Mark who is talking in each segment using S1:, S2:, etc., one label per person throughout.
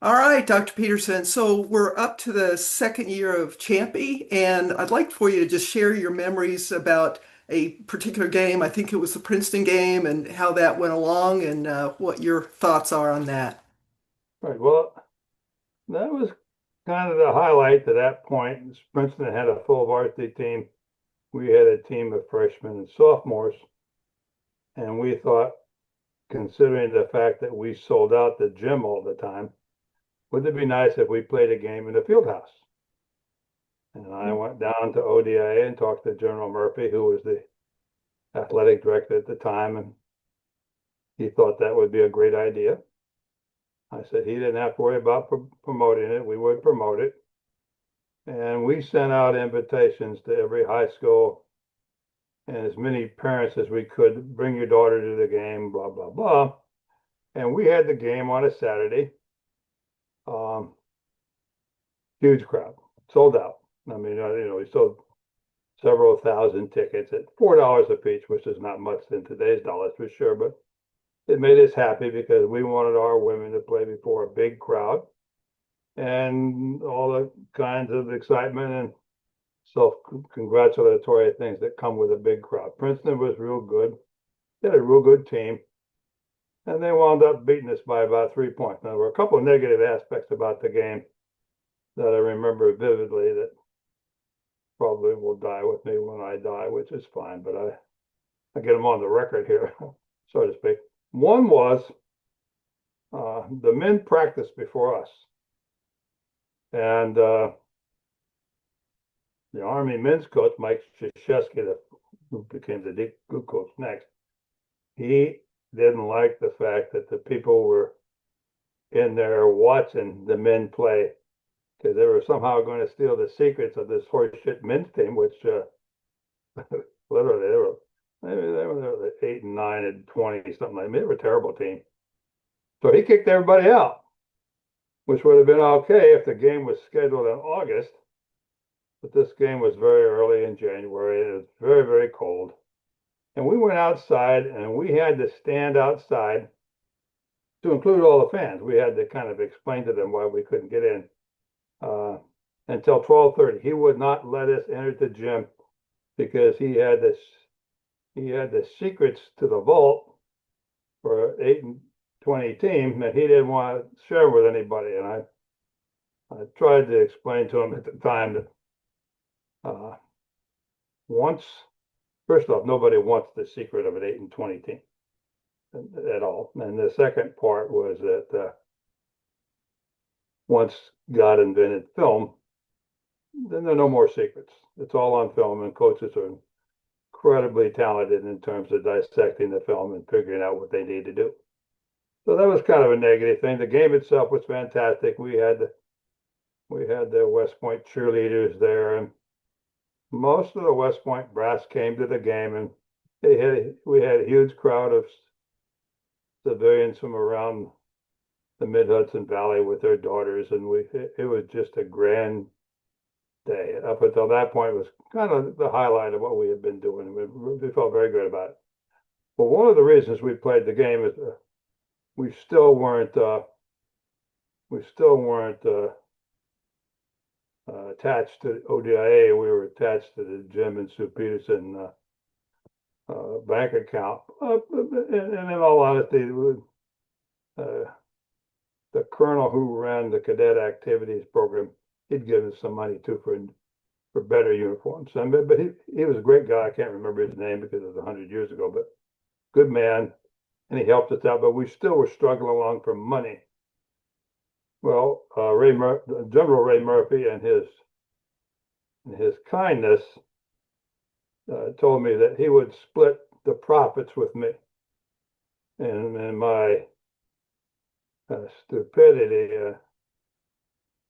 S1: All right, Dr. Peterson. So we're up to the second year of Champy, and I'd like for you to just share your memories about a particular game. I think it was the Princeton game and how that went along and what your thoughts are on that.
S2: Right. Well, that was kind of the highlight to that point. Princeton had a full varsity team. We had a team of freshmen and sophomores, and we thought, considering the fact that we sold out the gym all the time, would it be nice if we played a game in the field house? And I went down to ODIA and talked to General Murphy, who was the athletic director at the time, and he thought that would be a great idea. I said he didn't have to worry about promoting it. We would promote it. And we sent out invitations to every high school and as many parents as we could. Bring your daughter to the game, blah, blah, blah. And we had the game on a Saturday. Um, Huge crowd, sold out. I mean, we sold several thousand tickets at $4 a piece, which is not much in today's dollars for sure, but it made us happy because we wanted our women to play before a big crowd and all the kinds of excitement and self-congratulatory things that come with a big crowd. Princeton was real good. They had a real good team, and they wound up beating us by about 3 points. Now, there were a couple of negative aspects about the game that I remember vividly that probably will die with me when I die, which is fine, but I get them on the record here, so to speak. One was the men practiced before us, and the Army men's coach, Mike Krzyzewski, who became the group coach next, he didn't like the fact that the people were in there watching the men play because they were somehow going to steal the secrets of this horseshit men's team, which literally they were 8 and 9 and 20 something like that. They were a terrible team. So he kicked everybody out, which would have been okay if the game was scheduled in August. But this game was very early in January. It was very, very cold. And we went outside and we had to stand outside to include all the fans. We had to kind of explain to them why we couldn't get in until 12:30. He would not let us enter the gym because he had the secrets to the vault for 8 and 20 team that he didn't want to share with anybody. And I tried to explain to him at the time that once, first off, nobody wants the secret of an 8 and 20 team at all. And the second part was that once God invented film, then there are no more secrets. It's all on film, and coaches are incredibly talented in terms of dissecting the film and figuring out what they need to do. So that was kind of a negative thing. The game itself was fantastic. We had the West Point cheerleaders there, and most of the West Point brass came to the game, and we had a huge crowd of civilians from around the Mid Hudson Valley with their daughters, and it was just a grand day. Up until that point, it was kind of the highlight of what we had been doing. We felt very good about it. But one of the reasons we played the game is we still weren't attached to ODIA. We were attached to the Jim and Sue Peterson bank account. And in all honesty, the colonel who ran the cadet activities program, he'd given us some money too for better uniforms. But he was a great guy. I can't remember his name because it was 100 years ago, but good man, and he helped us out. But we still were struggling along for money. Well, General Ray Murphy and his kindness told me that he would split the profits with me. And my stupidity,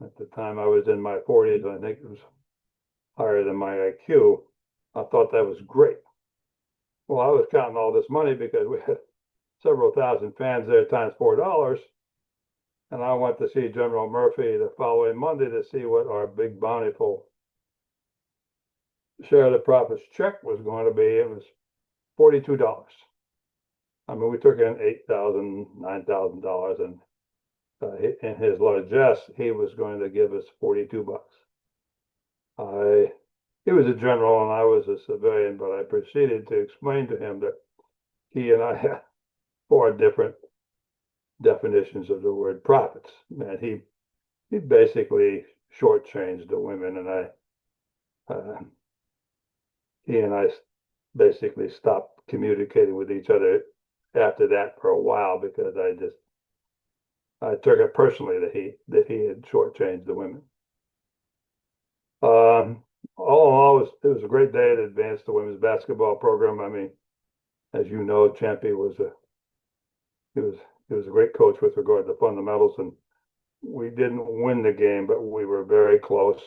S2: at the time I was in my 40s, I think it was higher than my IQ. I thought that was great. Well, I was counting all this money because we had several thousand fans there times $4. And I went to see General Murphy the following Monday to see what our big bountiful share of the profits check was going to be. It was $42. I mean, we took in $8,000, $9,000, and in his largesse, he was going to give us $42. I He was a general and I was a civilian, but I proceeded to explain to him that he and I had four different definitions of the word profits. And he basically shortchanged the women, and he and I basically stopped communicating with each other after that for a while because I took it personally that he had shortchanged the women. All in all, it was a great day to advance the women's basketball program. I mean, as you know, Champy he was he was a great coach with regard to fundamentals, and we didn't win the game, but we were very close.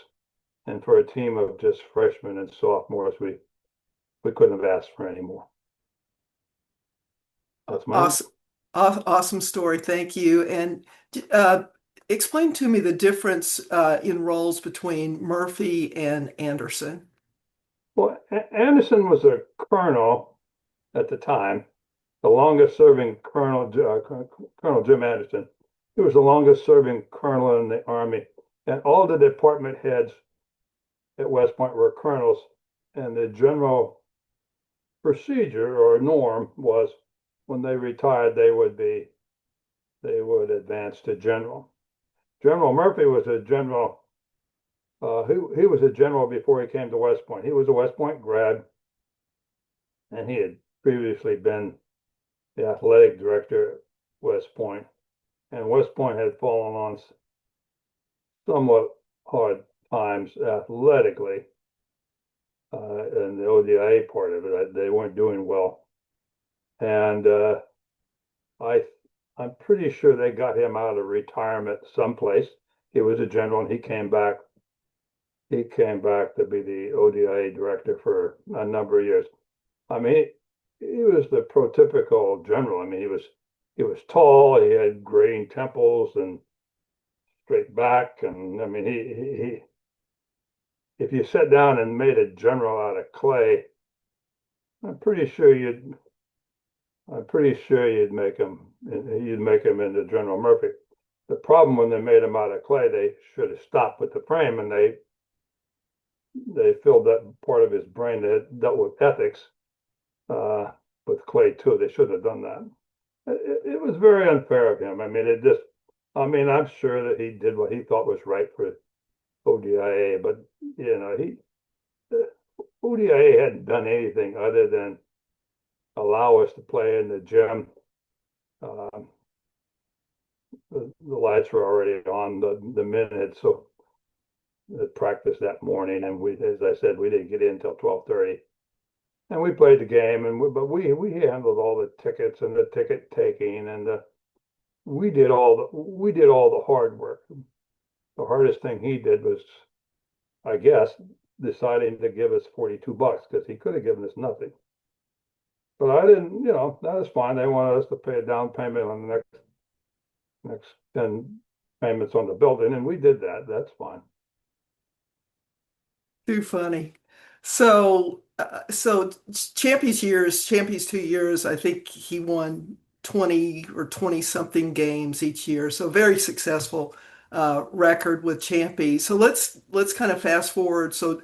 S2: And for a team of just freshmen and sophomores, we couldn't have asked for any more. That's my
S1: Awesome, awesome story. Thank you. And uh, explain to me the difference in roles between Murphy and Anderson.
S2: well. Anderson was a colonel at the time, the longest serving colonel, Colonel Jim Anderson. He was the longest serving colonel in the Army, and all the department heads at West Point were colonels. And the general procedure or norm was when they retired, they would advance to general. General Murphy was a general. He was a general before he came to West Point. He was a West Point grad, and he had previously been the athletic director at West Point. And West Point had fallen on somewhat hard times athletically, and the ODIA part of it. They weren't doing well, and I I'm pretty sure they got him out of retirement someplace. He was a general, and he came back. He came back to be the ODIA director for a number of years. I mean, he was the prototypical general. I mean, he was tall. He had graying temples and straight back, and I mean, he if you sat down and made a general out of clay, I'm pretty sure you'd make him into General Murphy. The problem when they made him out of clay, they should have stopped with the frame, and they filled that part of his brain that dealt with ethics with clay too. They should have done that. It was very unfair of him. I mean, I'm sure that he did what he thought was right for ODIA, but you know, ODIA hadn't done anything other than allow us to play in the gym. Um, the lights were already on. The men had so practice that morning, and as I said, we didn't get in until 12:30. And we played the game, but we handled all the tickets and the ticket taking, and we did all the hard work. The hardest thing he did was, I guess, deciding to give us $42 because he could have given us nothing. But I didn't, that was fine. They wanted us to pay a down payment on the next 10 payments on the building, and we did that. That's fine.
S1: Too funny. So Champy's 2 years, I think he won 20 or 20 something games each year. So very successful record with Champy. So let's kind of fast forward. So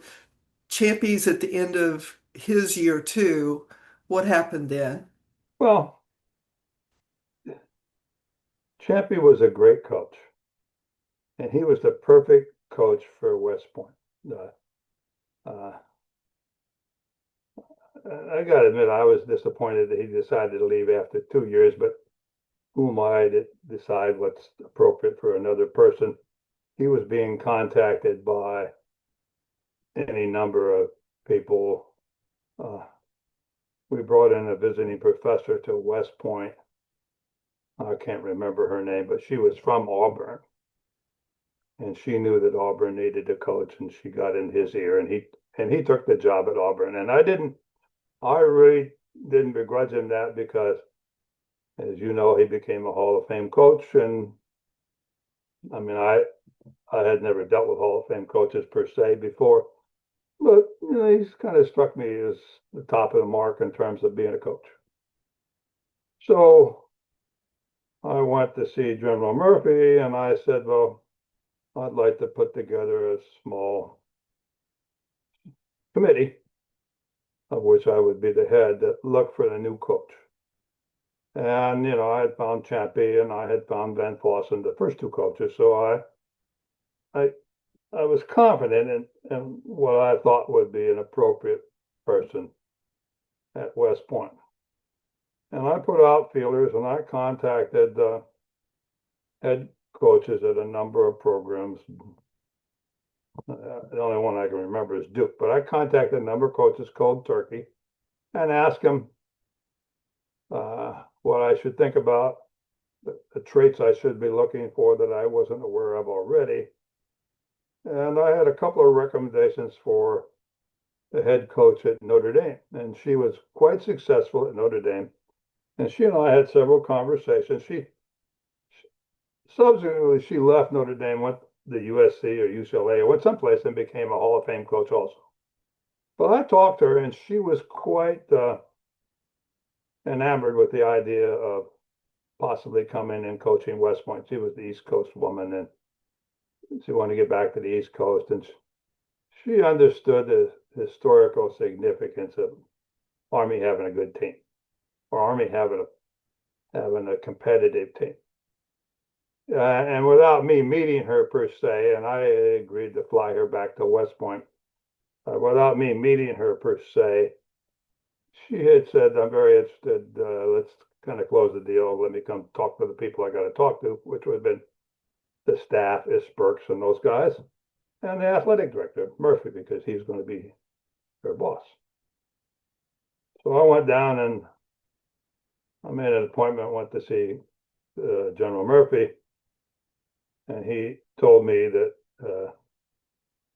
S1: Champy's at the end of his year two. What happened then?
S2: Well, Champy was a great coach, and he was the perfect coach for West Point. Uh, I got to admit, I was disappointed that he decided to leave after 2 years, but who am I to decide what's appropriate for another person? He was being contacted by any number of people. We brought in a visiting professor to West Point. I can't remember her name, but she was from Auburn. And she knew that Auburn needed a coach, and she got in his ear, and he took the job at Auburn. And I really didn't begrudge him that because, as you know, he became a Hall of Fame coach. And I mean, I had never dealt with Hall of Fame coaches per se before, but he's kind of struck me as the top of the mark in terms of being a coach. So I went to see General Murphy and I said, well, I'd like to put together a small committee of which I would be the head that looked for the new coach. And, I had found Champy and I had found Van Fossen, the first two coaches. So I, I was confident in what I thought would be an appropriate person at West Point. And I put out feelers and I contacted head coaches at a number of programs. The only one I can remember is Duke, but I contacted a number of coaches cold turkey and asked them what I should think about, the traits I should be looking for that I wasn't aware of already. And I had a couple of recommendations for the head coach at Notre Dame, and she was quite successful at Notre Dame. And she and I had several conversations. She subsequently she left Notre Dame, went to USC or UCLA, or went someplace and became a Hall of Fame coach also. But I talked to her, and she was quite enamored with the idea of possibly coming and coaching West Point. She was the East Coast woman, and she wanted to get back to the East Coast, and she understood the historical significance of Army having a good team, or Army having a competitive team. And without me meeting her per se, and I agreed to fly her back to West Point, without me meeting her per se, she had said, I'm very interested. Let's kind of close the deal. Let me come talk to the people I got to talk to, which would have been the staff, Isperks, and those guys, and the athletic director, Murphy, because he's going to be their boss. So I went down and I made an appointment, went to see General Murphy, and he told me that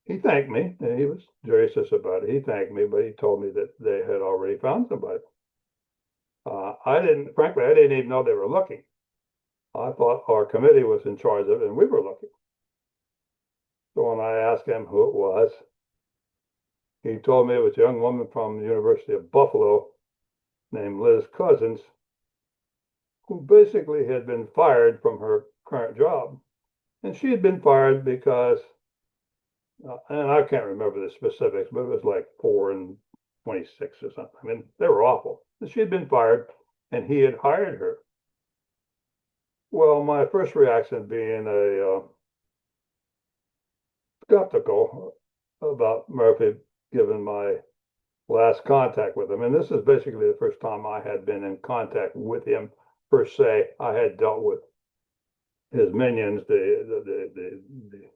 S2: he thanked me, and he was gracious about it. He thanked me, but he told me that they had already found somebody. Frankly, I didn't even know they were looking. I thought our committee was in charge of it, and we were looking. So when I asked him who it was, he told me it was a young woman from the University of Buffalo named Liz Cousins, who basically had been fired from her current job. And she had been fired because, and I can't remember the specifics, but it was like 4 and 26 or something. I mean, they were awful. She had been fired and he had hired her. Well, my first reaction being a skeptical about Murphy, given my last contact with him. And this is basically the first time I had been in contact with him per se. I had dealt with his minions, the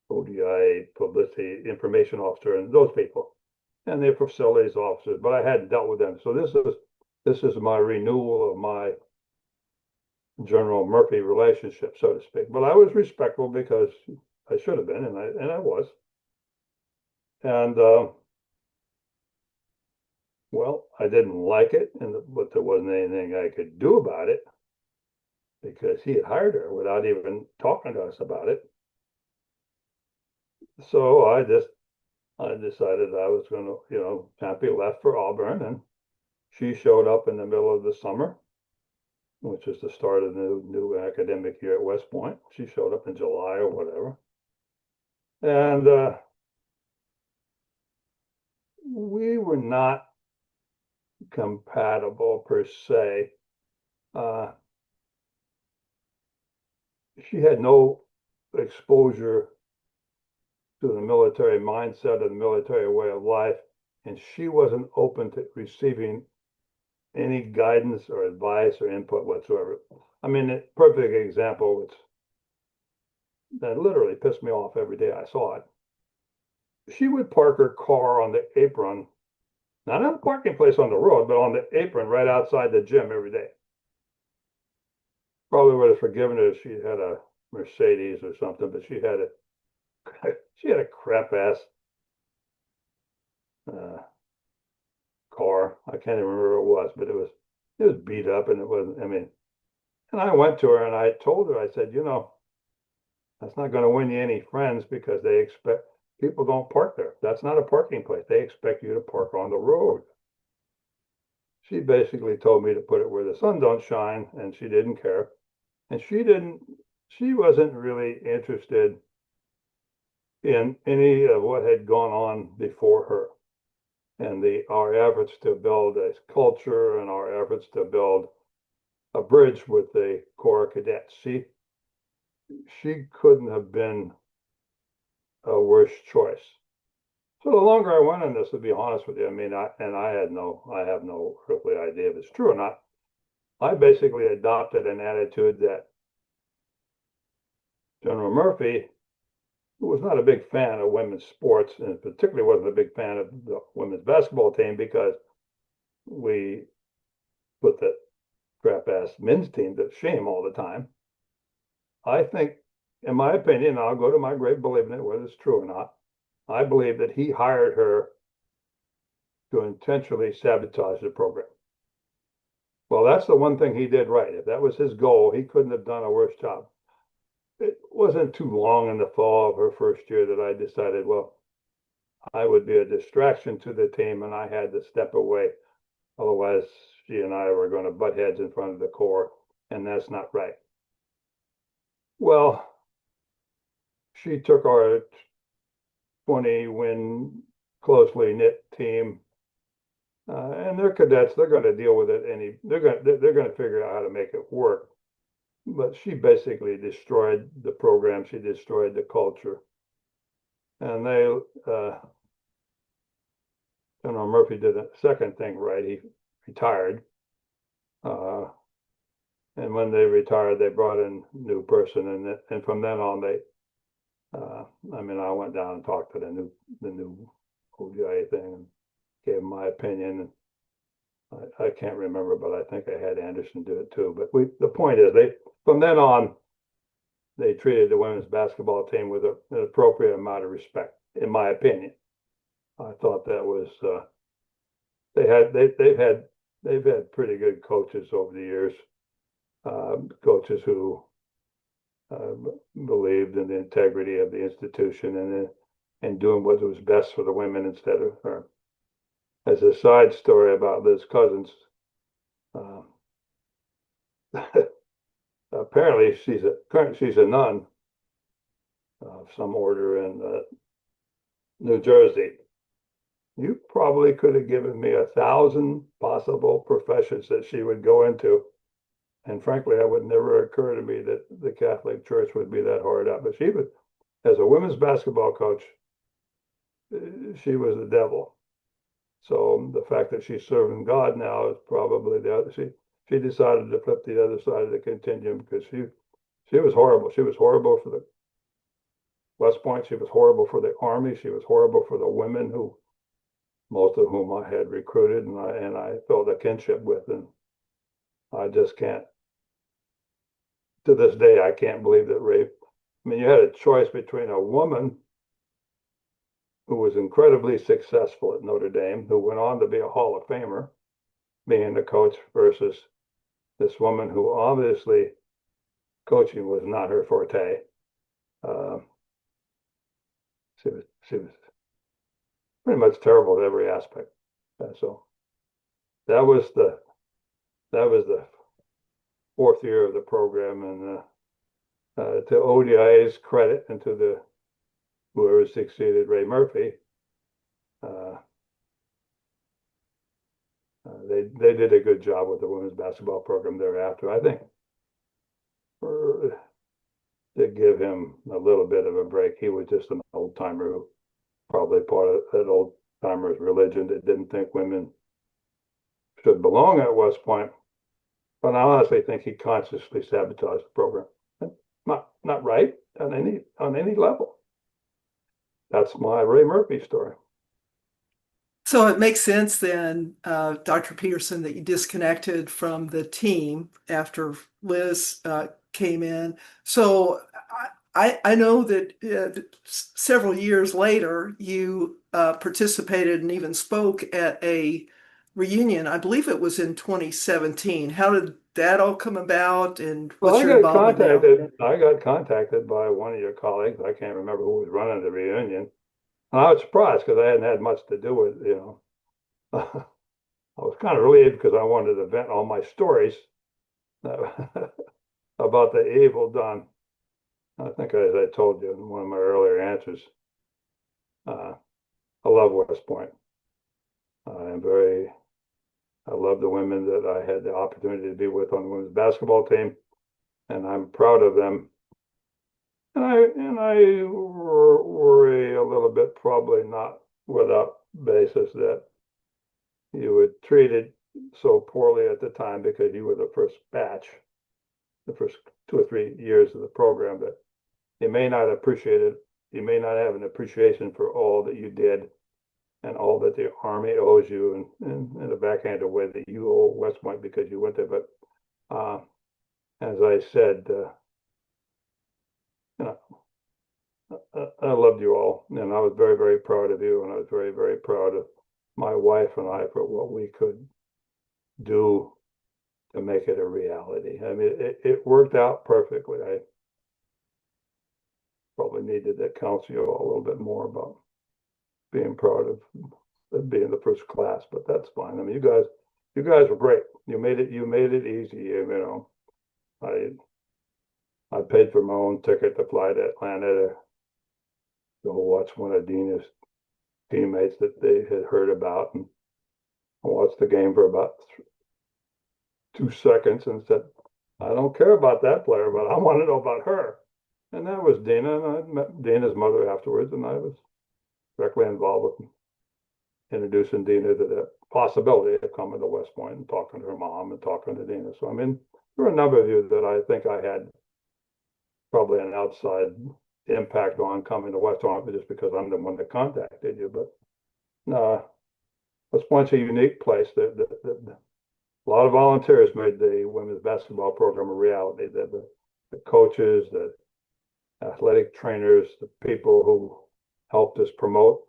S2: ODI publicity information officer, and those people, and the facilities officers, but I hadn't dealt with them. So this is my renewal of my General Murphy relationship, so to speak. But I was respectful because I should have been, and I was. And well, I didn't like it, but there wasn't anything I could do about it because he had hired her without even talking to us about it. So I decided I was going to, Champy left for Auburn, and she showed up in the middle of the summer, which is the start of the new academic year at West Point. She showed up in July or whatever. And we were not compatible per se. She had no exposure to the military mindset or the military way of life, and she wasn't open to receiving any guidance or advice or input whatsoever. I mean, a perfect example, which that literally pissed me off every day I saw it. She would park her car on the apron, not in a parking place on the road, but on the apron right outside the gym every day. Probably would have forgiven her if she had a Mercedes or something, but she had a crap ass car. I can't even remember what it was, but it was beat up, and it wasn't. I mean, and I went to her and I told her, I said, that's not going to win you any friends because they expect people don't park there. That's not a parking place. They expect you to park on the road. She basically told me to put it where the sun don't shine, and she didn't care. And she wasn't really interested in any of what had gone on before her and our efforts to build a culture and our efforts to build a bridge with the Corps cadets. She couldn't have been a worse choice. So the longer I went on this, to be honest with you, I mean, I have no earthly idea if it's true or not. I basically adopted an attitude that General Murphy, who was not a big fan of women's sports, and particularly wasn't a big fan of the women's basketball team because we put the crap ass men's team to shame all the time. I think, in my opinion, I'll go to my grave believing it, whether it's true or not. I believe that he hired her to intentionally sabotage the program. Well, that's the one thing he did right. If that was his goal, he couldn't have done a worse job. It wasn't too long in the fall of her first year that I decided, well, I would be a distraction to the team and I had to step away. Otherwise, she and I were going to butt heads in front of the Corps, and that's not right. Well, she took our 20-win closely knit team, and they're cadets. They're going to deal with it. They're going to figure out how to make it work. But she basically destroyed the program. She destroyed the culture, and General Murphy did a second thing right. He retired, uh, and when they retired, they brought in a new person, and from then on, I mean, I went down and talked to the new OGA thing and gave him my opinion. And I can't remember, but I think I had Anderson do it too. But the point is, from then on, they treated the women's basketball team with an appropriate amount of respect, in my opinion. I thought that was they've had pretty good coaches over the years, coaches who uh, believed in the integrity of the institution and doing what was best for the women instead of her. As a side story about Liz Cousins, uh, apparently she's a nun of some order in New Jersey. You probably could have given me 1,000 possible professions that she would go into. And frankly, it would never occur to me that the Catholic Church would be that hard up. But she was, as a women's basketball coach, she was the devil. So the fact that she's serving God now is probably the other. She decided to flip the other side of the continuum because she was horrible. She was horrible for the West Point. She was horrible for the Army. She was horrible for the women who, most of whom I had recruited and I felt a kinship with. And I just can't, to this day, I can't believe that rape. I mean, you had a choice between a woman who was incredibly successful at Notre Dame, who went on to be a Hall of Famer, being the coach, versus this woman who obviously coaching was not her forte. Uh, she was pretty much terrible at every aspect. So that was the fourth year of the program, and to ODI's credit and to the whoever succeeded Ray Murphy, uh, they did a good job with the women's basketball program thereafter. I think to give him a little bit of a break, he was just an old timer who probably part of that old timer's religion that didn't think women should belong at West Point. But I honestly think he consciously sabotaged the program. Not right on any level. That's my Ray Murphy story.
S1: So it makes sense then, Dr. Peterson, that you disconnected from the team after Liz came in. So I know that several years later you participated and even spoke at a reunion. I believe it was in 2017. How did that all come about, and
S2: Well,
S1: what's your involvement now?
S2: I got contacted by one of your colleagues. I can't remember who was running the reunion. And I was surprised because I hadn't had much to do with, I was kind of relieved because I wanted to vent all my stories. about the evil done. I think, as I told you in one of my earlier answers, I love West Point. I love the women that I had the opportunity to be with on the women's basketball team, and I'm proud of them. And I worry a little bit, probably not without basis, that you were treated so poorly at the time because you were the first batch, the first 2 or 3 years of the program, that you may not appreciate it. You may not have an appreciation for all that you did and all that the Army owes you, and in a backhanded way that you owe West Point because you went there. But as I said, you know, I loved you all, and I was very, very proud of you, and I was very, very proud of my wife and I for what we could do to make it a reality. I mean, it worked out perfectly. I probably needed to counsel you all a little bit more about being proud of being the first class, but that's fine. I mean, you guys were great. You made it easy. You know, I paid for my own ticket to fly to Atlanta to go watch one of Dina's teammates that they had heard about, and I watched the game for about 2 seconds and said, I don't care about that player, but I want to know about her. And that was Dina, and I met Dina's mother afterwards, and I was directly involved with introducing Dina to the possibility of coming to West Point and talking to her mom and talking to Dina. So, I mean, there were a number of you that I think I had probably an outside impact on coming to West Point just because I'm the one that contacted you. But no, West Point's a unique place. A lot of volunteers made the women's basketball program a reality. The coaches, the athletic trainers, the people who helped us promote.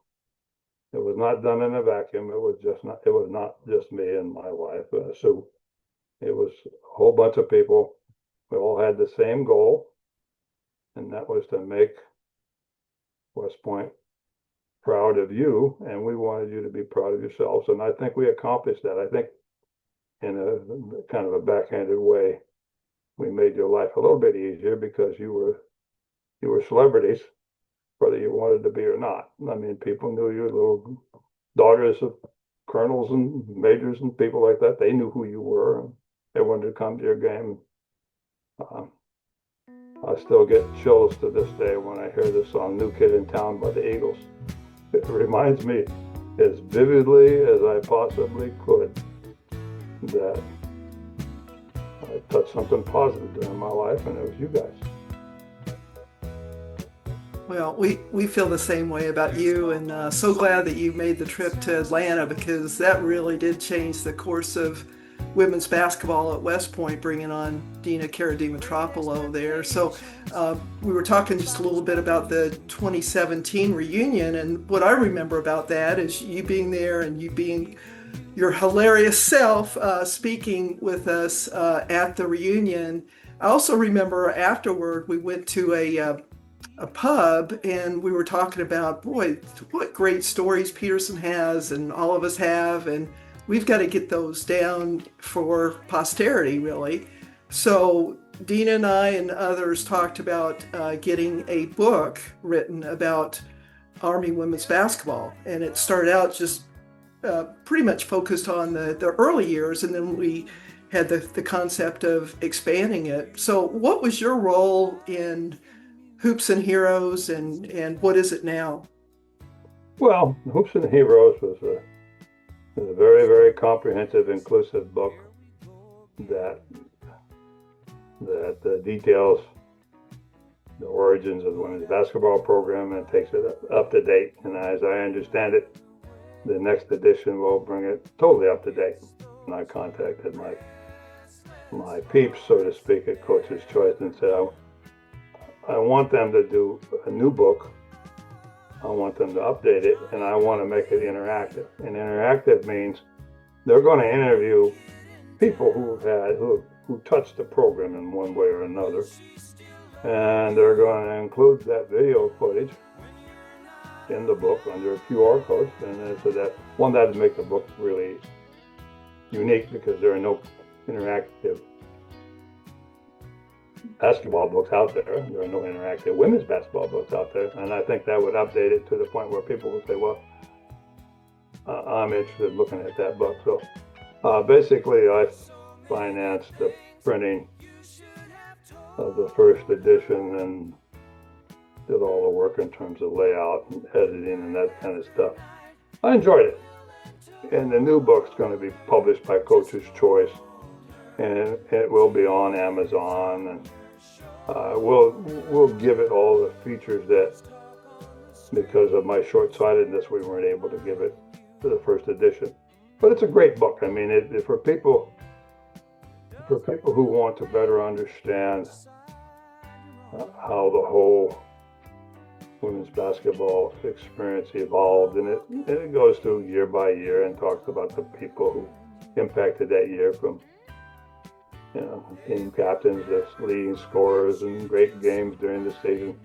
S2: It was not done in a vacuum. It was not just me and my wife, Sue. It was a whole bunch of people. We all had the same goal, and that was to make West Point proud of you, and we wanted you to be proud of yourselves. And I think we accomplished that. I think in a kind of a backhanded way, we made your life a little bit easier because you were celebrities, whether you wanted to be or not. I mean, people knew you, little daughters of colonels and majors and people like that. They knew who you were, and they wanted to come to your game. I still get chills to this day when I hear the song New Kid in Town by the Eagles. It reminds me as vividly as I possibly could that I touched something positive during my life, and it was you guys.
S1: Well, we feel the same way about you, and so glad that you made the trip to Atlanta because that really did change the course of women's basketball at West Point, bringing on Dina Karadimotropoulos there. So we were talking just a little bit about the 2017 reunion, and what I remember about that is you being there and you being your hilarious self speaking with us at the reunion. I also remember afterward we went to a pub and we were talking about, boy, what great stories Peterson has and all of us have, and we've got to get those down for posterity, really. So Dina and I and others talked about getting a book written about Army women's basketball, and it started out just pretty much focused on the early years, and then we had the concept of expanding it. So what was your role in Hoops and Heroes, and what is it now?
S2: Well, Hoops and Heroes was a very, very comprehensive, inclusive book that details the origins of the women's basketball program and takes it up to date. And as I understand it, the next edition will bring it totally up to date. And I contacted my peeps, so to speak, at Coach's Choice and said, I want them to do a new book. I want them to update it, and I want to make it interactive. And interactive means they're going to interview people who touched the program in one way or another, and they're going to include that video footage in the book under QR codes, and so that would make the book really unique because there are no interactive basketball books out there. There are no interactive women's basketball books out there. And I think that would update it to the point where people would say, well, I'm interested in looking at that book. So basically, I financed the printing of the first edition and did all the work in terms of layout and editing and that kind of stuff. I enjoyed it. And the new book's going to be published by Coach's Choice, and it will be on Amazon, and we'll give it all the features that, because of my short-sightedness, we weren't able to give it to the first edition. But it's a great book. I mean, for people who want to better understand how the whole women's basketball experience evolved, and it goes through year by year and talks about the people who impacted that year, from team captains, the leading scorers, and great games during the season.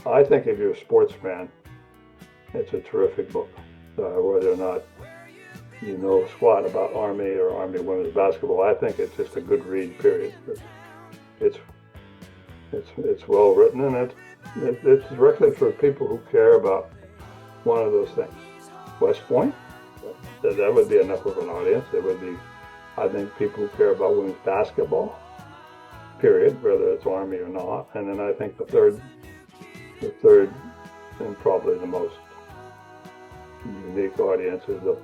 S2: I think if you're a sports fan, it's a terrific book, whether or not you know squat about Army or Army women's basketball. I think it's just a good read, period. It's well written, and it's directly for people who care about one of those things. West Point, that would be enough of an audience. It would be, I think, people who care about women's basketball, period, whether it's Army or not. And then I think the third and probably the most unique audience is the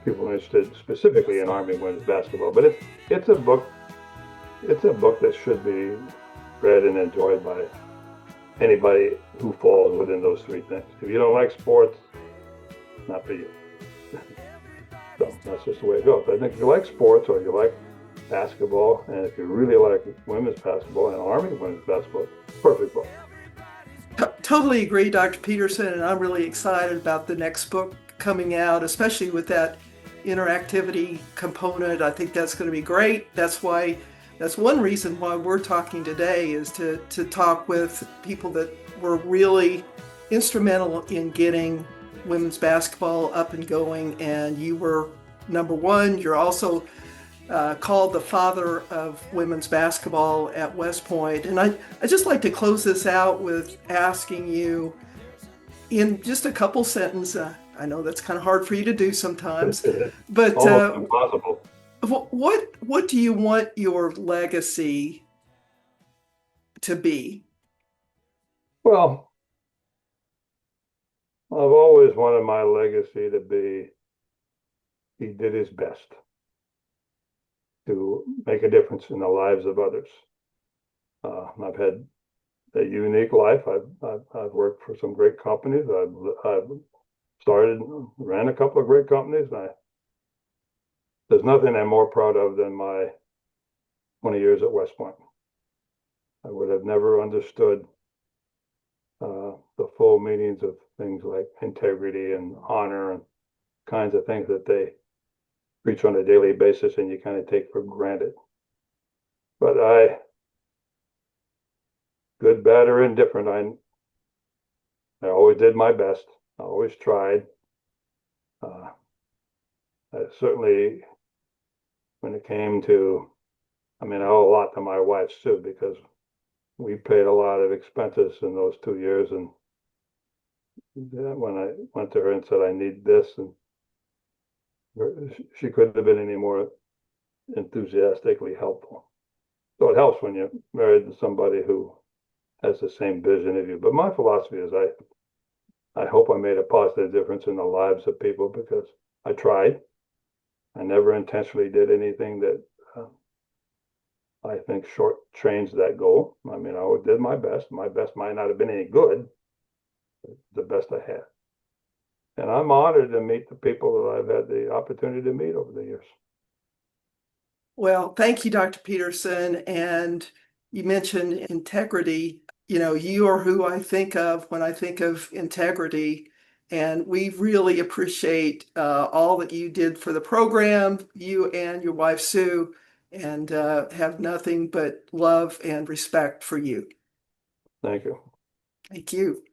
S2: people interested specifically in Army women's basketball. But it's a book that should be read and enjoyed by anybody who falls within those three things. If you don't like sports, not for you. So that's just the way it goes. I think if you like sports, or you like basketball, and if you really like women's basketball and Army women's basketball, perfect book.
S1: Totally agree, Dr. Peterson, and I'm really excited about the next book coming out, especially with that interactivity component. I think that's going to be great. That's one reason why we're talking today, is to talk with people that were really instrumental in getting women's basketball up and going. And you were number one. You're also called the father of women's basketball at West Point. And I just like to close this out with asking you, in just a couple sentences, I know that's kind of hard for you to do sometimes, but
S2: Almost impossible.
S1: what do you want your legacy to be?
S2: Well, I've always wanted my legacy to be, he did his best to make a difference in the lives of others. I've had a unique life. I've worked for some great companies. I've ran a couple of great companies. There's nothing I'm more proud of than my 20 years at West Point. I would have never understood the full meanings of things like integrity and honor and kinds of things that they preach on a daily basis and you kind of take for granted. But good, bad, or indifferent, I always did my best. I always tried. I certainly, when it came to, I owe a lot to my wife, Sue, because we paid a lot of expenses in those 2 years. And when I went to her and said, I need this, and she couldn't have been any more enthusiastically helpful. So it helps when you're married to somebody who has the same vision of you. But my philosophy is I hope I made a positive difference in the lives of people, because I tried. I never intentionally did anything that I think shortchanged that goal. I did my best. My best might not have been any good, but the best I had. And I'm honored to meet the people that I've had the opportunity to meet over the years.
S1: Well, thank you, Dr. Peterson. And you mentioned integrity. You are who I think of when I think of integrity. And we really appreciate all that you did for the program, you and your wife, Sue, and have nothing but love and respect for you.
S2: Thank you.
S1: Thank you.